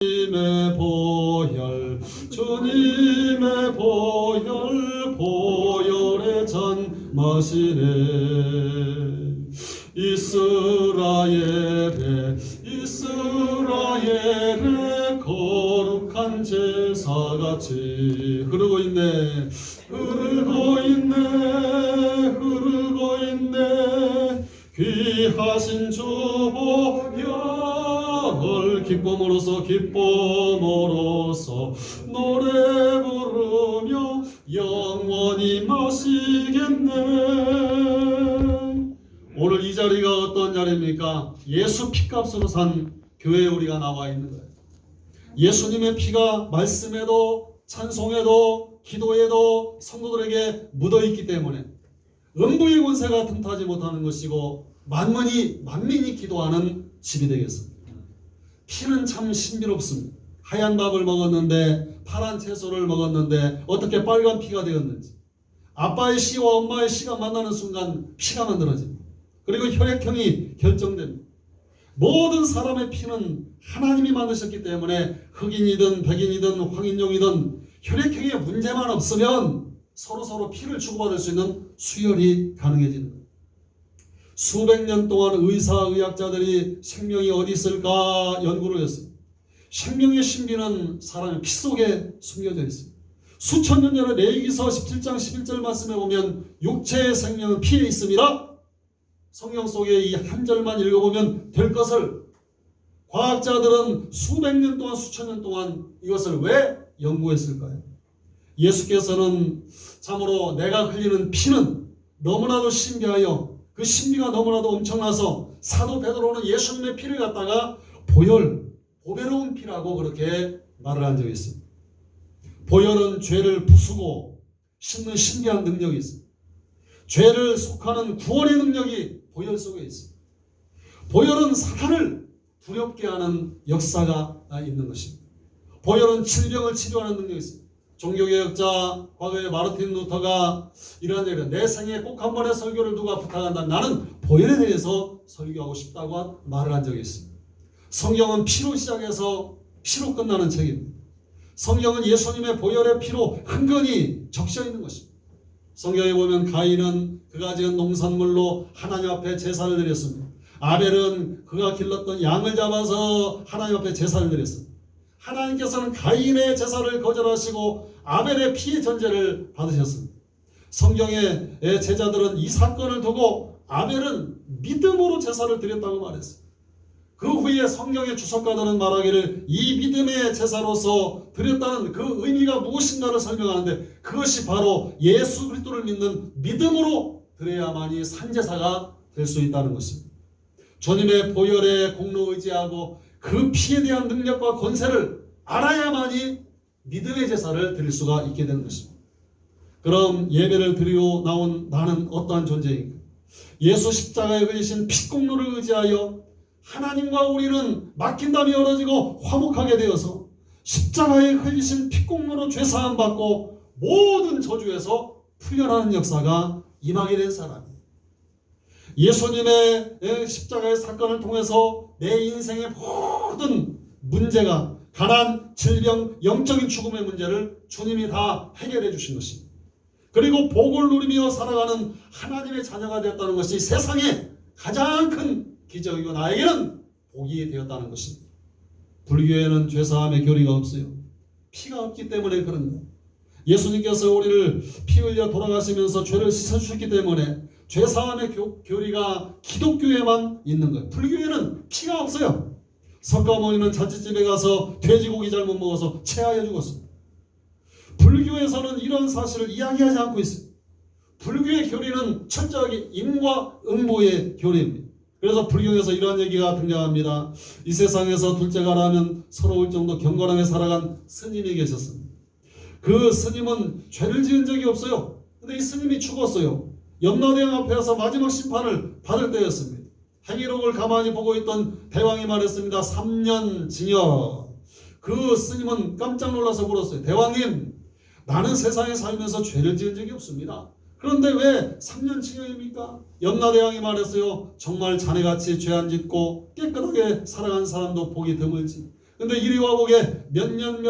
주님의 보혈, 주님의 보혈, 보혈의 잔 마시네. 이스라엘의 거룩한 제사같이 흐르고 있네. 귀하신 주 보혈, 기쁨으로써 노래 부르며 영원히 마시겠네. 오늘 이 자리가 어떤 자리입니까? 예수 피값으로 산 교회에 우리가 나와 있는 거예요. 예수님의 피가 말씀에도 찬송에도 기도에도 성도들에게 묻어있기 때문에 음부의 권세가 틈타지 못하는 것이고 만민이 기도하는 집이 되겠습니다. 피는 참 신비롭습니다. 하얀 밥을 먹었는데 파란 채소를 먹었는데 어떻게 빨간 피가 되었는지, 아빠의 씨와 엄마의 씨가 만나는 순간 피가 만들어집니다. 그리고 혈액형이 결정됩니다. 모든 사람의 피는 하나님이 만드셨기 때문에 흑인이든 백인이든 황인종이든 혈액형에 문제만 없으면 서로 피를 주고받을 수 있는 수혈이 가능해지는 거예요. 수백 년 동안 의사의학자들이 생명이 어디 있을까 연구를 했습니다. 생명의 신비는 사람의 피 속에 숨겨져 있습니다. 수천 년 전에 레위기서 17장 11절 말씀에 보면 육체의 생명은 피에 있습니다. 성경 속에 이 한 절만 읽어보면 될 것을 과학자들은 수백 년 동안 수천 년 동안 이것을 왜 연구했을까요? 예수께서는 참으로 내가 흘리는 피는 너무나도 신비하여 그 신비가 너무나도 엄청나서 사도 베드로는 예수님의 피를 갖다가 보배로운 피라고 그렇게 말을 한 적이 있습니다. 보혈은 죄를 부수고 씻는 신비한 능력이 있습니다. 죄를 속하는 구원의 능력이 보혈 속에 있습니다. 보혈은 사탄을 두렵게 하는 역사가 있는 것입니다. 보혈은 질병을 치료하는 능력이 있습니다. 종교개혁자 과거에 마르틴 루터가 이러한 얘기를, 내 생에 꼭 한 번의 설교를 누가 부탁한다, 나는 보혈에 대해서 설교하고 싶다고 말을 한 적이 있습니다. 성경은 피로 시작해서 피로 끝나는 책입니다. 성경은 예수님의 보혈의 피로 흥건히 적셔 있는 것입니다. 성경에 보면 가인은 그가 지은 농산물로 하나님 앞에 제사를 드렸습니다. 아벨은 그가 길렀던 양을 잡아서 하나님 앞에 제사를 드렸습니다. 하나님께서는 가인의 제사를 거절하시고 아벨의 피의 전제를 받으셨습니다. 성경의 제자들은 이 사건을 두고 아벨은 믿음으로 제사를 드렸다고 말했습니다. 그 후에 성경의 주석가들은 말하기를 이 믿음의 제사로서 드렸다는 그 의미가 무엇인가를 설명하는데, 그것이 바로 예수 그리스도를 믿는 믿음으로 드려야만이 산제사가 될 수 있다는 것입니다. 주님의 보혈의 공로 의지하고 그 피에 대한 능력과 권세를 알아야만이 믿음의 제사를 드릴 수가 있게 되는 것입니다. 그럼 예배를 드리러 나온 나는 어떠한 존재인가? 예수 십자가에 걸리신 피 공로를 의지하여 하나님과 우리는 막힌 담이 열어지고 화목하게 되어서 십자가에 흘리신 피 공로로 죄사함 받고 모든 저주에서 풀려나는 역사가 임하게 된 사람이에요. 예수님의 십자가의 사건을 통해서 내 인생의 모든 문제가, 가난, 질병, 영적인 죽음의 문제를 주님이 다 해결해 주신 것입니다. 그리고 복을 누리며 살아가는 하나님의 자녀가 되었다는 것이 세상에 가장 큰 기적이고 나에게는 복이 되었다는 것입니다. 불교에는 죄사함의 교리가 없어요. 피가 없기 때문에 그런 거예요. 예수님께서 우리를 피 흘려 돌아가시면서 죄를 씻어주셨기 때문에 죄사함의 교리가 기독교에만 있는 거예요. 불교에는 피가 없어요. 석가모니는 자취집에 가서 돼지고기 잘못 먹어서 체하여 죽었습니다. 불교에서는 이런 사실을 이야기하지 않고 있습니다. 불교의 교리는 철저하게 임과 응보의 교리입니다. 그래서 불교에서 이런 얘기가 등장합니다. 이 세상에서 둘째가 나면 서러울 정도 경건하게 살아간 스님이 계셨습니다. 그 스님은 죄를 지은 적이 없어요. 근데 이 스님이 죽었어요. 염라대왕 앞에서 마지막 심판을 받을 때였습니다. 행위록을 가만히 보고 있던 대왕이 말했습니다. 3년 징역. 그 스님은 깜짝 놀라서 물었어요. 대왕님, 나는 세상에 살면서 죄를 지은 적이 없습니다. 그런데 왜 3년 징역입니까? 염라대왕이 말했어요. 정말 자네같이 죄 안 짓고 깨끗하게 살아간 사람도 보기 드물지. 근데 이리 와보게 몇 년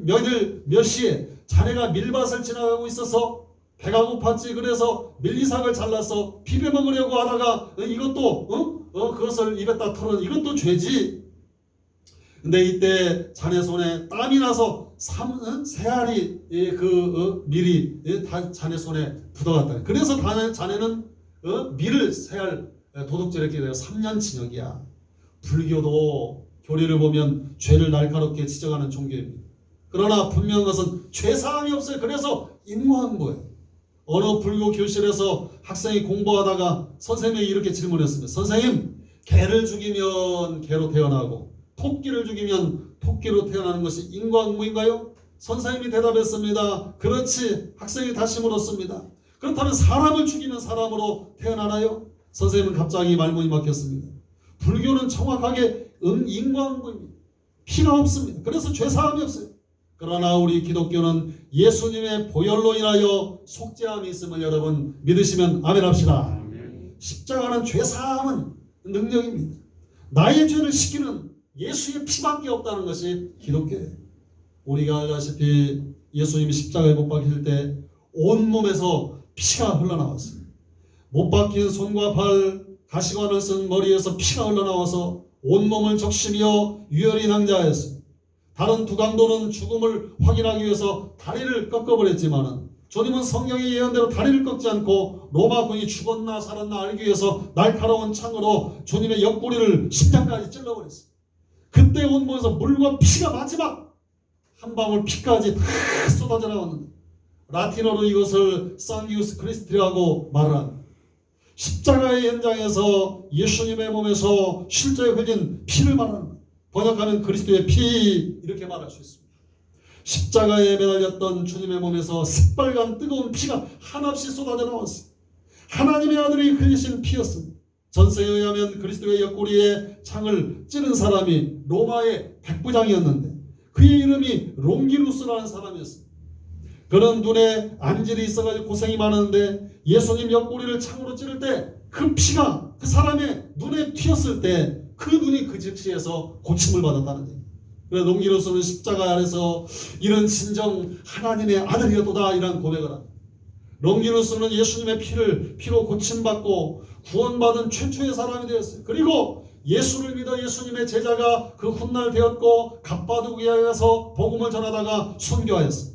몇일 몇 시에 자네가 밀밭을 지나가고 있어서 배가 고팠지. 그래서 밀리삭을 잘라서 비벼 먹으려고 하다가 이것도 그것을 입에다 털은 이것도 죄지. 근데 이때 자네 손에 땀이 나서 세 알이 밀이 자네 손에 묻어갔다. 그래서 자네는 밀을 세 알 도둑질했게 되어 3년 징역이야. 불교도 교리를 보면 죄를 날카롭게 지적하는 종교입니다. 그러나 분명한 것은 죄사함이 없어요. 그래서 인고한 거예요. 어느 불교 교실에서 학생이 공부하다가 선생님이 이렇게 질문했습니다. 선생님, 개를 죽이면 개로 태어나고 토끼를 죽이면 토끼로 태어나는 것이 인과응보인가요? 선생님이 대답했습니다. 그렇지. 학생이 다시 물었습니다. 그렇다면 사람을 죽이면 사람으로 태어나나요? 선생님은 갑자기 말문이 막혔습니다. 불교는 정확하게 인과응보입니다. 피가 없습니다. 그래서 죄사함이 없어요. 그러나 우리 기독교는 예수님의 보혈로 인하여 속죄함이 있음을 여러분 믿으시면 아멘 합시다. 십자가는 죄사함은 능력입니다. 나의 죄를 씻기는 예수의 피밖에 없다는 것이 기독교예요. 우리가 알다시피 예수님이 십자가에 못 박힐 때 온몸에서 피가 흘러나왔어요. 못 박힌 손과 발, 가시관을 쓴 머리에서 피가 흘러나와서 온몸을 적시며 유혈이 낭자하였습니다. 다른 두 강도는 죽음을 확인하기 위해서 다리를 꺾어버렸지만 주님은 성경의 예언대로 다리를 꺾지 않고 로마군이 죽었나 살았나 알기 위해서 날카로운 창으로 주님의 옆구리를 심장까지 찔러버렸어요. 그때 온몸에서 물과 피가 마지막 한 방울 피까지 다 쏟아져 나왔는데 라틴어로 이것을 상기우스 크리스티라고 말을 합니다. 십자가의 현장에서 예수님의 몸에서 실제 흘린 피를 말하는 거예요. 번역하면 그리스도의 피 이렇게 말할 수 있습니다. 십자가에 매달렸던 주님의 몸에서 새빨간 뜨거운 피가 한없이 쏟아져 나왔어요. 하나님의 아들이 흘리신 피였습니다. 전서에 의하면 그리스도의 옆구리에 창을 찌른 사람이 로마의 백부장이었는데 그의 이름이 롱기누스라는 사람이었습니다. 그는 눈에 안질이 있어가지고 고생이 많았는데 예수님 옆구리를 창으로 찌를 때 그 피가 그 사람의 눈에 튀었을 때 그 눈이 그 즉시에서 고침을 받았다는 얘기예요. 그래서 롱기누스는 십자가 안에서 이런 진정 하나님의 아들이었도다 이런 고백을 합니다. 롱기누스는 예수님의 피로 고침받고 구원받은 최초의 사람이 되었어요. 그리고 예수를 믿어 예수님의 제자가 그 훗날 되었고 갑바도기아에 가서 복음을 전하다가 순교하였어요.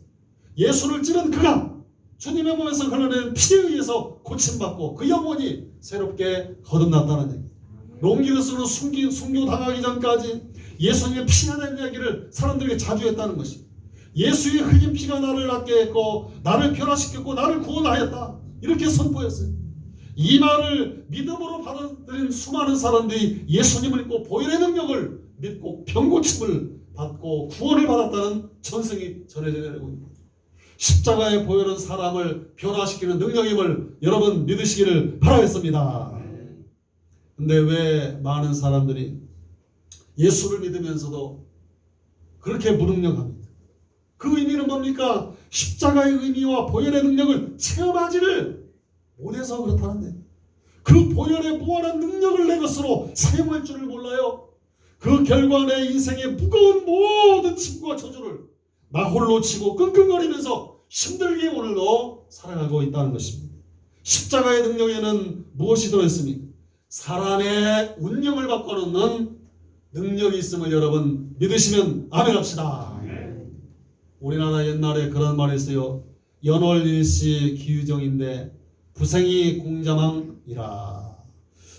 예수를 찌른 그가 주님의 몸에서 흘러내는 피에 의해서 고침받고 그 영혼이 새롭게 거듭났다는 얘기예요. 롱기누스는 순교당하기 전까지 예수님의 피가 된 이야기를 사람들에게 자주 했다는 것입니다. 예수의 흘린 피가 나를 낫게 했고 나를 변화시켰고 나를 구원하였다 이렇게 선포했어요. 이 말을 믿음으로 받아들인 수많은 사람들이 예수님을 믿고 보혈의 능력을 믿고 병고침을 받고 구원을 받았다는 전승이 전해져 내려오고 있습니다. 십자가의 보혈은 사람을 변화시키는 능력임을 여러분 믿으시기를 바라겠습니다. 근데 왜 많은 사람들이 예수를 믿으면서도 그렇게 무능력합니다? 그 의미는 뭡니까? 십자가의 의미와 보혈의 능력을 체험하지를 못해서 그렇다는데 그 보혈의 무한한 능력을 내 것으로 사용할 줄을 몰라요. 그 결과 내 인생의 무거운 모든 짐과 저주를 나 홀로 지고 끙끙거리면서 힘들게 오늘도 살아가고 있다는 것입니다. 십자가의 능력에는 무엇이 들어있습니까? 사람의 운명을 바꿔놓는 능력이 있음을 여러분 믿으시면 아멘 합시다. 우리나라 옛날에 그런 말이 있어요. 연월일시 기유정인데 부생이 공자망이라.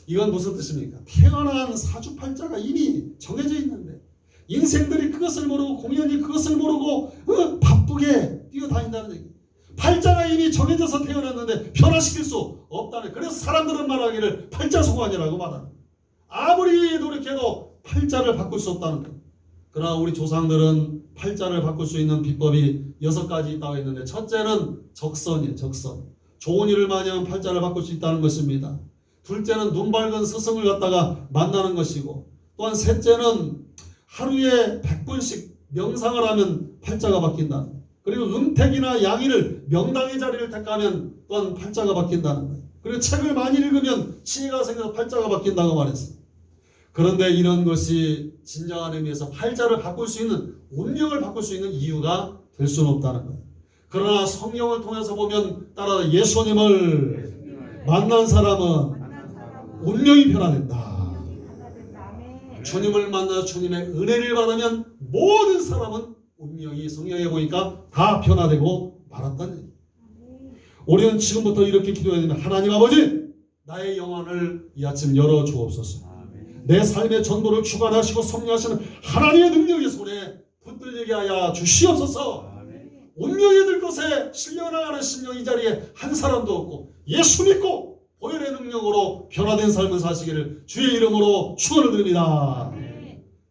이건 무슨 뜻입니까? 태어난 사주팔자가 이미 정해져 있는데 인생들이 그것을 모르고 공연히 그것을 모르고 바쁘게 뛰어다닌다는 얘기. 팔자가 이미 정해져서 태어났는데 변화시킬 수 없다는. 그래서 사람들은 말하기를 팔자소관이라고 말합니다. 아무리 노력해도 팔자를 바꿀 수 없다는 것. 그러나 우리 조상들은 팔자를 바꿀 수 있는 비법이 6가지 있다고 했는데 첫째는 적선이에요. 적선. 좋은 일을 많이 하면 팔자를 바꿀 수 있다는 것입니다. 둘째는 눈 밝은 스승을 갖다가 만나는 것이고 또한 셋째는 하루에 100분씩 명상을 하면 팔자가 바뀐다. 그리고 음택이나 양의를 명당의 자리를 택하면 또한 팔자가 바뀐다는 거예요. 그리고 책을 많이 읽으면 지혜가 생겨서 팔자가 바뀐다고 말했어요. 그런데 이런 것이 진정한 의미에서 팔자를 바꿀 수 있는, 운명을 바꿀 수 있는 이유가 될 수는 없다는 거예요. 그러나 성경을 통해서 보면 따라 예수님을 만난 사람은 운명이 변화된다. 주님을 만나 주님의 은혜를 받으면 모든 사람은 운명이 성경에 보니까 다 변화되고 말았다는 얘기예요. 우리는 지금부터 이렇게 기도해야 됩니다. 하나님 아버지, 나의 영혼을 이 아침 열어주옵소서. 내 삶의 전부를 주관하시고 섭리하시는 하나님의 능력의 손에 붙들리게 하여 주시옵소서. 운명이 될 것에 실려나가는 심령 이 자리에 한 사람도 없고 예수 믿고 보혈의 능력으로 변화된 삶을 사시기를 주의 이름으로 축원을 드립니다.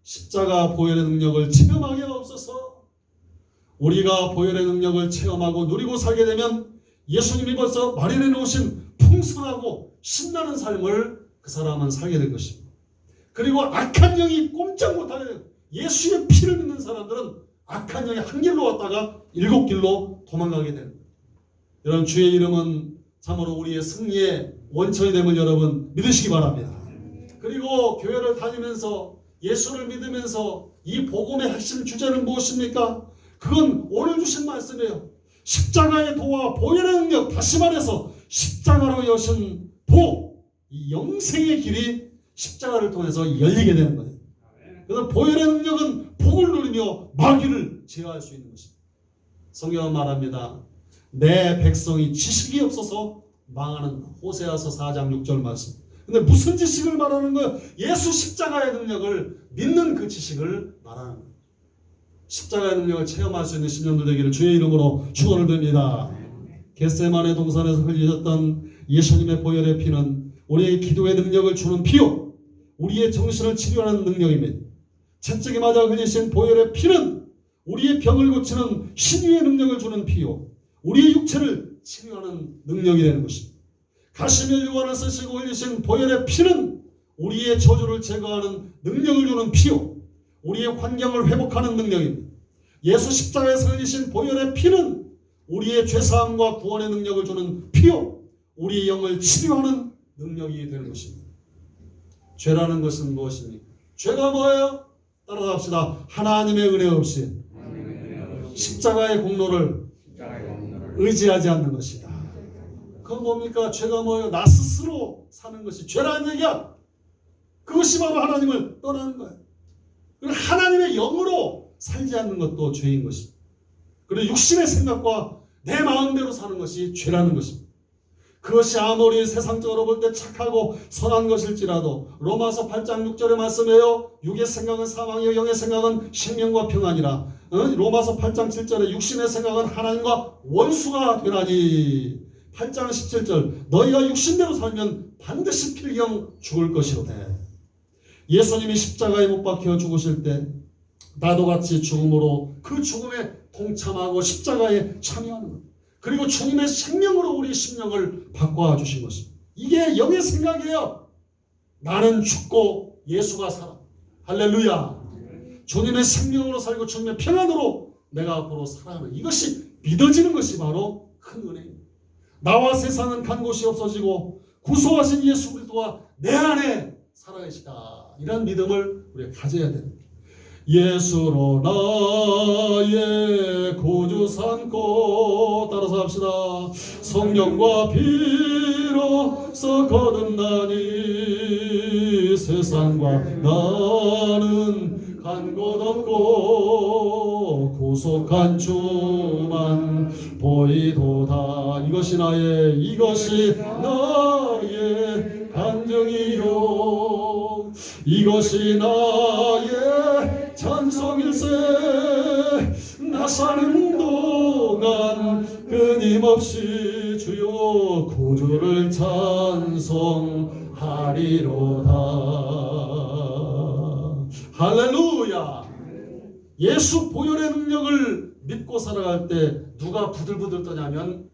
십자가 보혈의 능력을 체험하게 하옵소서. 우리가 보혈의 능력을 체험하고 누리고 살게 되면 예수님이 벌써 마련해 놓으신 풍성하고 신나는 삶을 그 사람은 살게 될 것입니다. 그리고 악한 영이 꼼짝 못하게 예수의 피를 믿는 사람들은 악한 영이 한 길로 왔다가 7길로 도망가게 됩니다. 여러분, 주의 이름은 참으로 우리의 승리의 원천이 됨을 여러분 믿으시기 바랍니다. 그리고 교회를 다니면서 예수를 믿으면서 이 복음의 핵심 주제는 무엇입니까? 그건 오늘 주신 말씀이에요. 십자가의 도와 보혈의 능력, 다시 말해서 십자가로 여신 복, 이 영생의 길이 십자가를 통해서 열리게 되는 거예요. 그래서 보혈의 능력은 복을 누리며 마귀를 제어할 수 있는 것입니다. 성경은 말합니다. 내 백성이 지식이 없어서 망하는, 호세아서 4장 6절 말씀. 근데 무슨 지식을 말하는 거예요? 예수 십자가의 능력을 믿는 그 지식을 말하는 거예요. 십자가의 능력을 체험할 수 있는 심령들 되기를 주의 이름으로 축원을 드립니다. 겟세마네 동산에서 흘리셨던 예수님의 보혈의 피는 우리의 기도의 능력을 주는 피요, 우리의 정신을 치료하는 능력입니다. 채찍에 맞아 흘리신 보혈의 피는 우리의 병을 고치는 신유의 능력을 주는 피요, 우리의 육체를 치료하는 능력이 되는 것입니다. 가시멜 유관을 쓰시고 흘리신 보혈의 피는 우리의 저주를 제거하는 능력을 주는 피요, 우리의 환경을 회복하는 능력입니다. 예수 십자가에서 흘리신 보혈의 피는 우리의 죄사함과 구원의 능력을 주는 피요, 우리의 영을 치료하는 능력이 되는 것입니다. 죄라는 것은 무엇입니까? 죄가 뭐예요? 따라갑시다. 하나님의 은혜 없이 십자가의 공로를 의지하지 않는 것이다. 그건 뭡니까? 죄가 뭐예요? 나 스스로 사는 것이 죄라는 얘기야. 그것이 바로 하나님을 떠나는 거예요. 하나님의 영으로 살지 않는 것도 죄인 것입니다. 그리고 육신의 생각과 내 마음대로 사는 것이 죄라는 것입니다. 그것이 아무리 세상적으로 볼 때 착하고 선한 것일지라도 로마서 8장 6절의 말씀이에요. 육의 생각은 사망이요 영의 생각은 생명과 평안이라. 로마서 8장 7절에 육신의 생각은 하나님과 원수가 되나니. 8장 17절 너희가 육신대로 살면 반드시 필경 죽을 것이로되. 예수님이 십자가에 못 박혀 죽으실 때 나도 같이 죽음으로 그 죽음에 동참하고 십자가에 참여하는 것. 그리고 주님의 생명으로 우리 심령을 바꿔주신 것입니다. 이게 영의 생각이에요. 나는 죽고 예수가 살아. 할렐루야. 주님의 생명으로 살고 주님의 평안으로 내가 앞으로 살아가는 이것이 믿어지는 것이 바로 큰 은혜입니다. 나와 세상은 간 곳이 없어지고 구속하신 예수 그리스도가 내 안에 살아계시다. 이런 믿음을 우리가 가져야 됩니다. 예수로 나의 구주 삼고 따라서 합시다. 성령과 피로서 거듭나니 세상과 나는 간 곳 없고 구속한 주만 보이도다. 이것이 나의 간증이요 이것이 나의 찬송일세. 나 사는 동안 끊임없이 주여 구주를 찬송하리로다. 할렐루야. 예수 보혈의 능력을 믿고 살아갈 때 누가 부들부들 떠냐면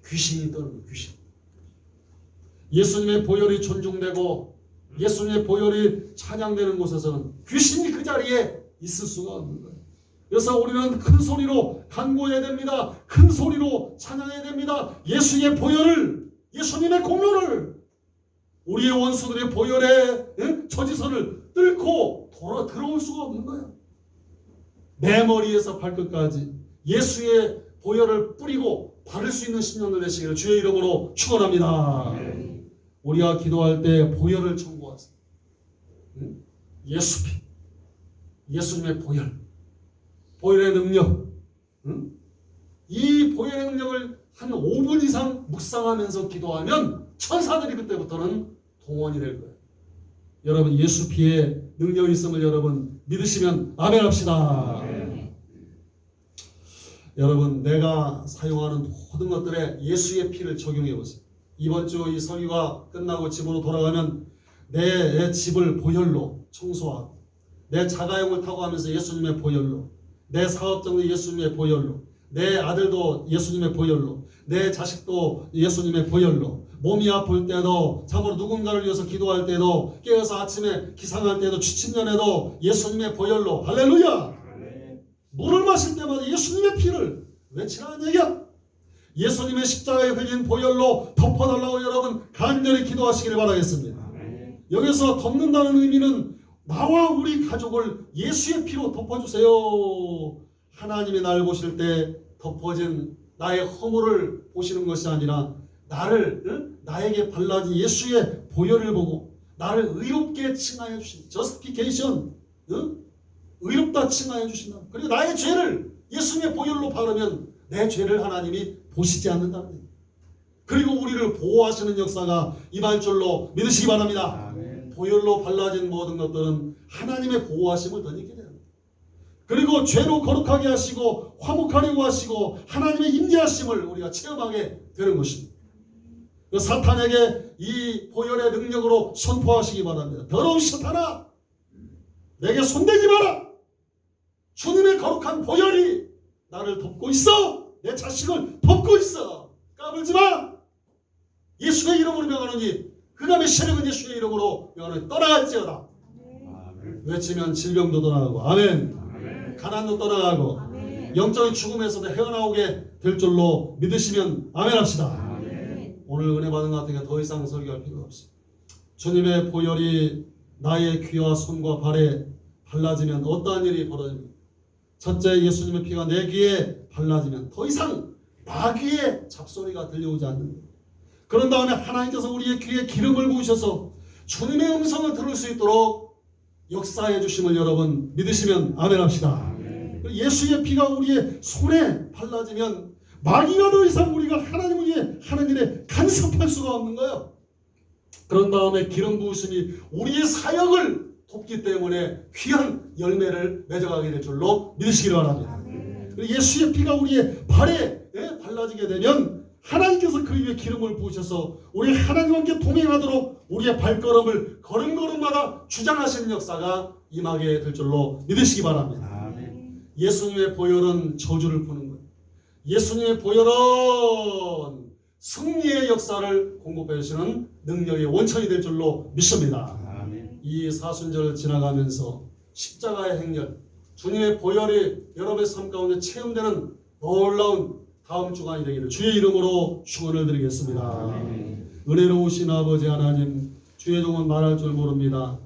귀신이 떠는 거예요. 귀신. 예수님의 보혈이 존중되고 예수님의 보혈이 찬양되는 곳에서는 귀신이 그 자리에 있을 수가 없는 거예요. 그래서 우리는 큰 소리로 간구해야 됩니다. 큰 소리로 찬양해야 됩니다. 예수의 보혈을, 예수님의 공로를 우리의 원수들의 보혈의 저지선을 뚫고 들어올 수가 없는 거야. 내 머리에서 발끝까지 예수의 보혈을 뿌리고 바를 수 있는 심령을 내시기를 주의 이름으로 축원합니다. 우리가 기도할 때 보혈을 청구하세요. 예수 피, 예수님의 보혈, 보혈의 능력, 이 보혈의 능력을 한 5분 이상 묵상하면서 기도하면 천사들이 그때부터는 동원이 될 거예요. 여러분 예수 피에 능력이 있음을 여러분 믿으시면 아멘 합시다. 여러분 내가 사용하는 모든 것들에 예수의 피를 적용해 보세요. 이번 주 이 설교가 끝나고 집으로 돌아가면 내 집을 보혈로 청소하고, 내 자가용을 타고 가면서 예수님의 보혈로, 내 사업장도 예수님의 보혈로, 내 아들도 예수님의 보혈로, 내 자식도 예수님의 보혈로, 몸이 아플 때도, 참으로 누군가를 위해서 기도할 때도, 깨어서 아침에 기상할 때도, 취침전에도 예수님의 보혈로, 할렐루야! 물을 마실 때마다 예수님의 피를 외치라는 얘기야. 예수님의 십자가에 흘린 보혈로 덮어달라고 여러분 간절히 기도하시기를 바라겠습니다. 여기서 덮는다는 의미는 나와 우리 가족을 예수의 피로 덮어주세요. 하나님이 나를 보실 때 덮어진 나의 허물을 보시는 것이 아니라 나에게 발라진 예수의 보혈을 보고 나를 의롭게 칭하여 주신 저스티피케이션, 의롭다 칭하여 주신다. 그리고 나의 죄를 예수님의 보혈로 바르면 내 죄를 하나님이 보시지 않는다는 거예요. 그리고 우리를 보호하시는 역사가 임할 줄로 믿으시기 바랍니다. 보혈로 발라진 모든 것들은 하나님의 보호하심을 덧입게 됩니다. 그리고 죄로 거룩하게 하시고 화목하려고 하시고 하나님의 임재하심을 우리가 체험하게 되는 것입니다. 사탄에게 이 보혈의 능력으로 선포하시기 바랍니다. 더러운 사탄아, 내게 손대지 마라. 주님의 거룩한 보혈이 나를 덮고 있어. 내 자식을 덮고 있어. 까불지 마. 예수의 이름으로 명하노니 그가 메시아는 예수의 이름으로 명하노니 떠나갈지어다. 외치면 질병도 떠나가고, 아멘. 가난도 떠나가고, 영적인 죽음에서도 헤어나오게 될 줄로 믿으시면 아멘 합시다. 오늘 은혜 받은 것 같으니까 더 이상 설교할 필요가 없어요. 주님의 보혈이 나의 귀와 손과 발에 발라지면 어떠한 일이 벌어집니까? 첫째, 예수님의 피가 내 귀에 발라지면 더 이상 마귀의 잡소리가 들려오지 않는 거예요. 그런 다음에 하나님께서 우리의 귀에 기름을 부으셔서 주님의 음성을 들을 수 있도록 역사해 주심을 여러분 믿으시면 아멘 합시다. 예수의 피가 우리의 손에 발라지면 마귀가 더 이상 우리가 하나님을 위해 하는 일에 간섭할 수가 없는 거예요. 그런 다음에 기름 부으심이 우리의 사역을 돕기 때문에 귀한 열매를 맺어가게 될 줄로 믿으시기 바랍니다. 예수의 피가 우리의 발에 발라지게 되면 하나님께서 그 위에 기름을 부으셔서 우리 하나님과 함께 동행하도록 우리의 발걸음을 걸음걸음마다 주장하시는 역사가 임하게 될 줄로 믿으시기 바랍니다. 예수님의 보혈은 저주를 푸는 거예요. 예수님의 보혈은 승리의 역사를 공급해 주시는 능력의 원천이 될 줄로 믿습니다. 이 사순절을 지나가면서 십자가의 행렬, 주님의 보혈이 여러분의 삶 가운데 체험되는 놀라운 다음 주간이 되기를 주의 이름으로 축원을 드리겠습니다. 은혜로우신 아버지 하나님, 주의 종은 말할 줄 모릅니다.